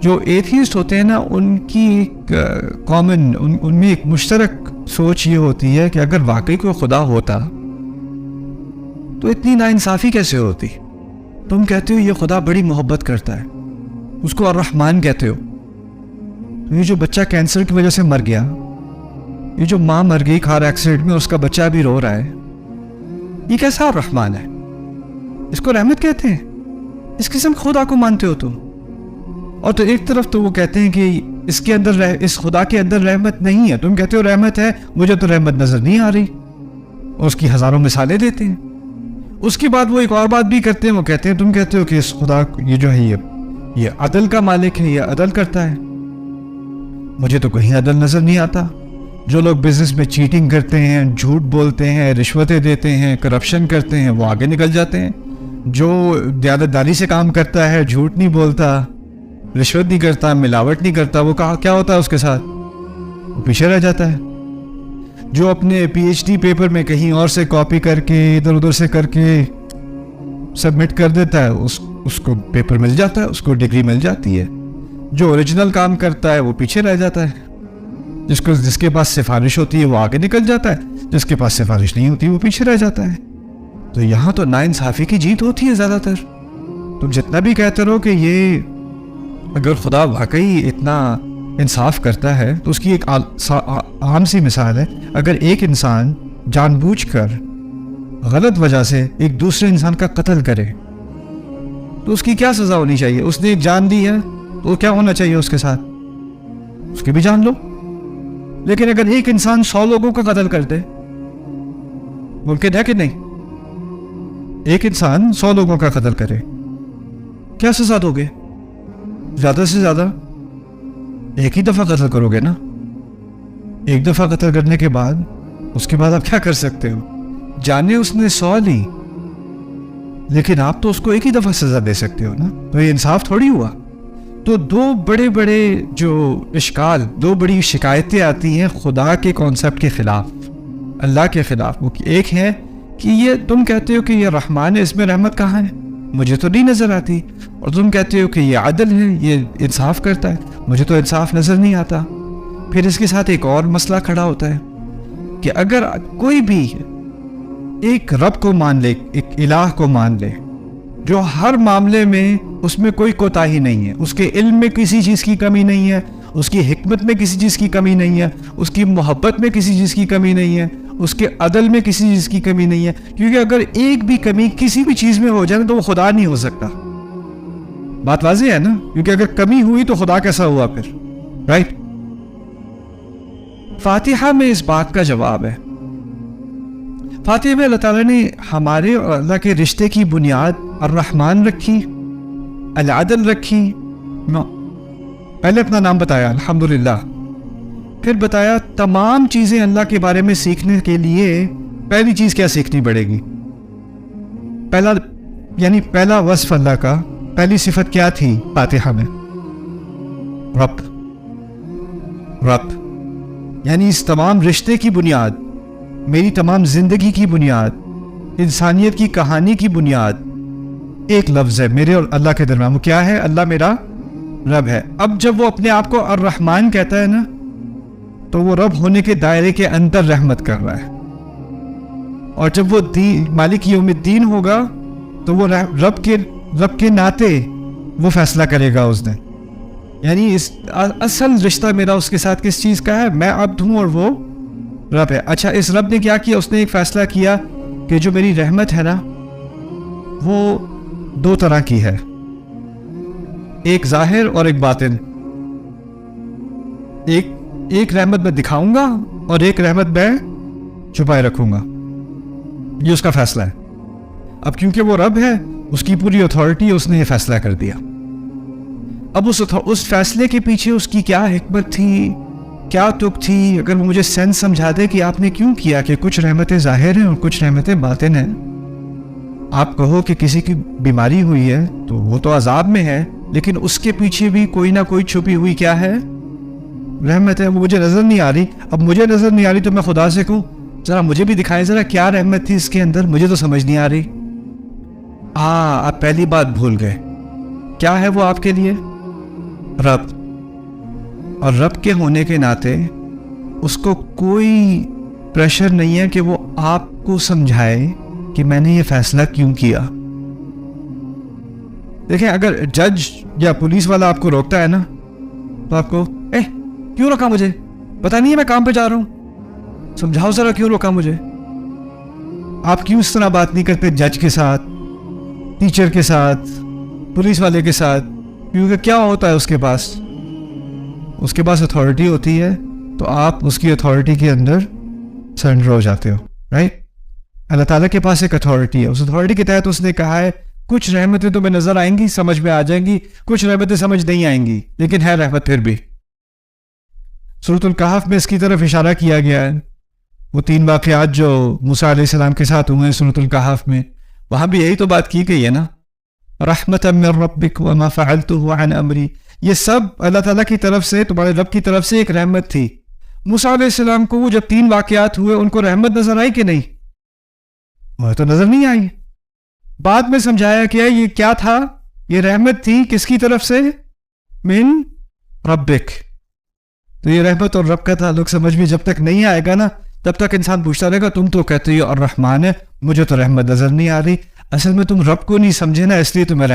جو ایتھیسٹ ہوتے ہیں نا ان کی ایک کامن ان میں ایک مشترک سوچ یہ ہوتی ہے کہ اگر واقعی کوئی خدا ہوتا تو اتنی ناانصافی کیسے ہوتی؟ تم کہتے ہو یہ خدا بڑی محبت کرتا ہے، اس کو الرحمن کہتے ہو، یہ جو بچہ کینسر کی وجہ سے مر گیا، یہ جو ماں مر گئی کار ایکسیڈنٹ میں، اس کا بچہ بھی رو رہا ہے، یہ کیسا الرحمن ہے؟ اس کو رحمت کہتے ہیں؟ اس قسم خدا کو مانتے ہو تم؟ اور تو ایک طرف تو وہ کہتے ہیں کہ اس کے اندر اس خدا کے اندر رحمت نہیں ہے، تم کہتے ہو رحمت ہے، مجھے تو رحمت نظر نہیں آ رہی، اور اس کی ہزاروں مثالیں دیتے ہیں۔ اس کے بعد وہ ایک اور بات بھی کرتے ہیں، وہ کہتے ہیں تم کہتے ہو کہ اس خدا یہ جو ہے یہ عدل کا مالک ہے، یہ عدل کرتا ہے، مجھے تو کہیں عدل نظر نہیں آتا۔ جو لوگ بزنس میں چیٹنگ کرتے ہیں، جھوٹ بولتے ہیں، رشوتیں دیتے ہیں، کرپشن کرتے ہیں، وہ آگے نکل جاتے ہیں۔ جو دیانتداری سے کام کرتا ہے، جھوٹ نہیں بولتا، رشوت نہیں کرتا، ملاوٹ نہیں کرتا، وہ کیا ہوتا ہے اس کے ساتھ؟ وہ پیچھے رہ جاتا ہے۔ جو اپنے پی ایچ ڈی پیپر میں کہیں اور سے کاپی کر کے ادھر ادھر سے کر کے سبمٹ کر دیتا ہے، اس کو پیپر مل جاتا ہے، اس کو ڈگری مل جاتی ہے۔ جو اوریجنل کام کرتا ہے وہ پیچھے رہ جاتا ہے۔ جس کے پاس سفارش ہوتی ہے وہ آگے نکل جاتا ہے، جس کے پاس سفارش نہیں ہوتی وہ پیچھے رہ جاتا ہے۔ تو یہاں تو ناانصافی کی جیت ہوتی ہے زیادہ تر۔ تم جتنا بھی کہتے رہو کہ یہ اگر خدا واقعی اتنا انصاف کرتا ہے تو اس کی ایک عام سی مثال ہے، اگر ایک انسان جان بوجھ کر غلط وجہ سے ایک دوسرے انسان کا قتل کرے تو اس کی کیا سزا ہونی چاہیے؟ اس نے ایک جان دی ہے تو کیا ہونا چاہیے اس کے ساتھ؟ اس کی بھی جان لو۔ لیکن اگر ایک انسان 100 لوگوں کا قتل کر دے، ممکن ہے کہ نہیں؟ ایک انسان 100 لوگوں کا قتل کرے، کیا سزا دو گے؟ زیادہ سے زیادہ ایک ہی دفعہ قتل کرو گے نا۔ ایک دفعہ قتل کرنے کے بعد اس کے بعد آپ کیا کر سکتے ہو؟ جانے اس نے 100 لی، لیکن آپ تو اس کو ایک ہی دفعہ سزا دے سکتے ہو نا، تو یہ انصاف تھوڑی ہوا۔ تو دو بڑے بڑے جو اشکال، دو بڑی شکایتیں آتی ہیں خدا کے کانسیپٹ کے خلاف، اللہ کے خلاف۔ وہ ایک ہے کہ یہ تم کہتے ہو کہ یہ رحمان ہے، اس میں رحمت کہاں ہے؟ مجھے تو نہیں نظر آتی۔ اور تم کہتے ہو کہ یہ عدل ہے، یہ انصاف کرتا ہے، مجھے تو انصاف نظر نہیں آتا۔ پھر اس کے ساتھ ایک اور مسئلہ کھڑا ہوتا ہے کہ اگر کوئی بھی ایک رب کو مان لے، ایک الہ کو مان لے جو ہر معاملے میں اس میں کوئی کوتاہی نہیں ہے، اس کے علم میں کسی چیز کی کمی نہیں ہے، اس کی حکمت میں کسی چیز کی کمی نہیں ہے، اس کی محبت میں کسی چیز کی کمی نہیں ہے، اس کے عدل میں کسی چیز کی کمی نہیں ہے، کیونکہ اگر ایک بھی کمی کسی بھی چیز میں ہو جائے تو وہ خدا نہیں ہو سکتا۔ بات واضح ہے نا؟ کیونکہ اگر کمی ہوئی تو خدا کیسا ہوا پھر؟ رائٹ؟ فاتحہ میں اس بات کا جواب ہے۔ فاتحہ میں اللہ تعالیٰ نے ہمارے اور اللہ کے رشتے کی بنیاد الرحمن رکھی، العدل رکھی۔ پہلے اپنا نام بتایا الحمدللہ، پھر بتایا تمام چیزیں اللہ کے بارے میں سیکھنے کے لیے پہلی چیز کیا سیکھنی پڑے گی؟ پہلا وصف اللہ کا، پہلی صفت کیا تھی فاتحہ میں؟ رب۔ یعنی اس تمام رشتے کی بنیاد، میری تمام زندگی کی بنیاد، انسانیت کی کہانی کی بنیاد ایک لفظ ہے میرے اور اللہ کے درمیان، وہ کیا ہے؟ اللہ میرا رب ہے۔ اب جب وہ اپنے آپ کو الرحمن کہتا ہے نا، تو وہ رب ہونے کے دائرے کے اندر رحمت کر رہا ہے، اور جب وہ مالک یوم الدین ہوگا تو وہ رب کے ناطے وہ فیصلہ کرے گا اس دن۔ یعنی اصل رشتہ میرا اس کے ساتھ کس چیز کا ہے؟ میں عبد ہوں اور وہ رب ہے۔ اچھا، اس رب نے کیا کیا؟ اس نے ایک فیصلہ کیا کہ جو میری رحمت ہے نا وہ 2 طرح کی ہے، ایک ظاہر اور ایک باطن۔ ایک رحمت میں دکھاؤں گا اور ایک رحمت میں چھپائے رکھوں گا، یہ اس کا فیصلہ ہے۔ اب کیونکہ وہ رب ہے، اس کی پوری اتھارٹی، اس نے یہ فیصلہ کر دیا۔ اب اس فیصلے کے پیچھے اس کی کیا حکمت تھی، کیا تک تھی؟ اگر وہ مجھے سینس سمجھا دے کہ آپ نے کیوں کیا کہ کچھ رحمتیں ظاہر ہیں اور کچھ رحمتیں باطن ہیں۔ آپ کہو کہ کسی کی بیماری ہوئی ہے تو وہ تو عذاب میں ہے، لیکن اس کے پیچھے بھی کوئی نہ کوئی چھپی ہوئی کیا ہے؟ رحمت ہے۔ وہ مجھے نظر نہیں آ رہی، اب مجھے نظر نہیں آ رہی تو میں خدا سے کہوں ذرا مجھے بھی دکھائیں، ذرا کیا رحمت تھی اس کے اندر، مجھے تو سمجھ نہیں آ رہی۔ آپ پہلی بات بھول گئے، کیا ہے وہ آپ کے لیے؟ رب، اور رب کے ہونے کے ناطے اس کو کوئی پریشر نہیں ہے کہ وہ آپ کو سمجھائے کہ میں نے یہ فیصلہ کیوں کیا. دیکھیں اگر جج یا پولیس والا آپ کو روکتا ہے نا تو آپ کو کیوں روکا مجھے؟ پتہ نہیں ہے میں کام پہ جا رہا ہوں، سمجھاؤ ذرا کیوں روکا مجھے. آپ کیوں اس طرح بات نہیں کرتے جج کے ساتھ، ٹیچر کے ساتھ، پولیس والے کے ساتھ؟ کیونکہ کیا ہوتا ہے اس کے پاس اتھارٹی ہوتی ہے تو آپ اس کی اتھارٹی کے اندر سرنڈر ہو جاتے ہو، رائٹ؟ اللہ تعالیٰ کے پاس ایک اتھارٹی ہے، اس اتھارٹی کے تحت اس نے کہا ہے کچھ رحمتیں تمہیں نظر آئیں گی، سمجھ میں آ جائیں گی، کچھ رحمتیں سمجھ نہیں آئیں گی، لیکن ہے رحمت پھر بھی. سورۃ الکہف میں اس کی طرف اشارہ کیا گیا ہے. وہ 3 واقعات جو موسیٰ علیہ السلام کے ساتھ ہوئے ہیں سورۃ الکہف میں، وہاں بھی یہی تو بات کی گئی ہے نا، رحمۃ من ربک وما فعلتہ عن امری. یہ سب اللہ تعالیٰ کی طرف سے، تمہارے رب کی طرف سے ایک رحمت تھی. موسیٰ علیہ السلام کو وہ جب 3 واقعات ہوئے ان کو رحمت نظر آئی کہ نہیں؟ وہ تو نظر نہیں آئی. بعد میں سمجھایا کہ یہ کیا تھا، یہ رحمت تھی کس کی طرف سے؟ من ربک. تو یہ رحمت اور رب کا تعلق سمجھ میں جب تک نہیں آئے گا نا، تب تک انسان پوچھتا رہے گا تم تو کہتے ہو الرحمن ہے، مجھے تو رحمت نظر نہیں آ رہی. اصل میں تم رب کو نہیں سمجھے نا، اس لیے تمہیں